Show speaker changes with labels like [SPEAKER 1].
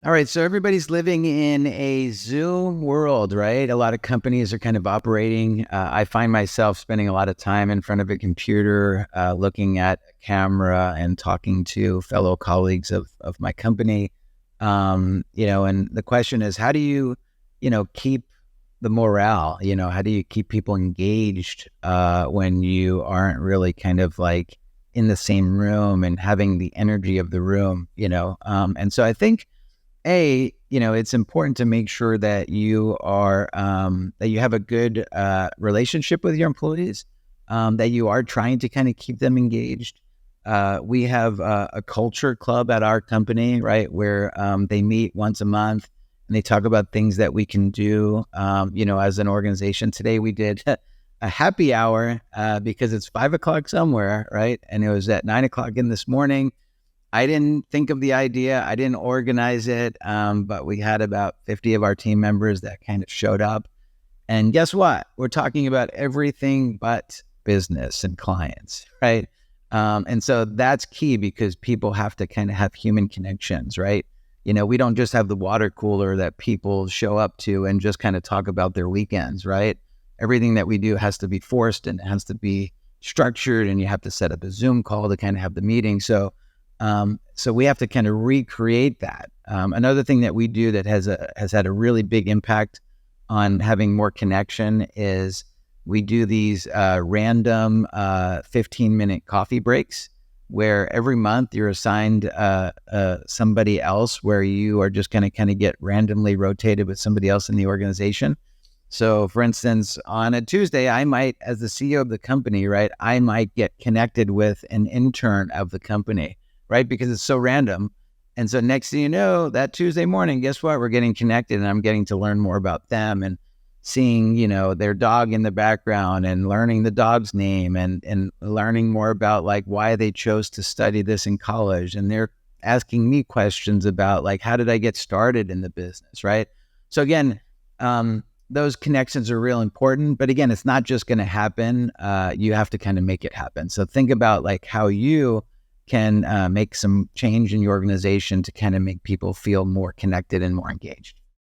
[SPEAKER 1] All right, so everybody's living in a Zoom world, right? A lot of companies are kind of operating. I find myself spending a lot of time in front of a computer, looking at a camera and talking to fellow colleagues of my company. And the question is, how do you, keep the morale? How do you keep people engaged when you aren't really kind of like in the same room and having the energy of the room? And so I think it's important to make sure that you are that you have a good relationship with your employees, that you are trying to kind of keep them engaged. We have a culture club at our company, right, where they meet once a month and they talk about things that we can do, as an organization. Today we did a happy hour because it's 5 o'clock somewhere, right, and it was at 9 o'clock in this morning. I didn't think of the idea. I didn't organize it. But we had about 50 of our team members that kind of showed up. And guess what? We're talking about everything but business and clients, right? And so that's key because people have to kind of have human connections, right? We don't just have the water cooler that people show up to and just kind of talk about their weekends, right? Everything that we do has to be forced and it has to be structured, and you have to set up a Zoom call to kind of have the meeting. So we have to kind of recreate that. Another thing that we do that has had a really big impact on having more connection is we do these random 15-minute coffee breaks where every month you're assigned somebody else where you are just going to kind of get randomly rotated with somebody else in the organization. So for instance, on a Tuesday, I might, as the CEO of the company, right, I might get connected with an intern of the company, right? Because it's so random. And so next thing you know, that Tuesday morning, guess what? We're getting connected and I'm getting to learn more about them and seeing, their dog in the background and learning the dog's name and learning more about like why they chose to study this in college. And they're asking me questions about like, how did I get started in the business, right? So again, those connections are real important, but again, it's not just going to happen. You have to kind of make it happen. So think about like how you can make some change in your organization to kind of make people feel more connected and more engaged.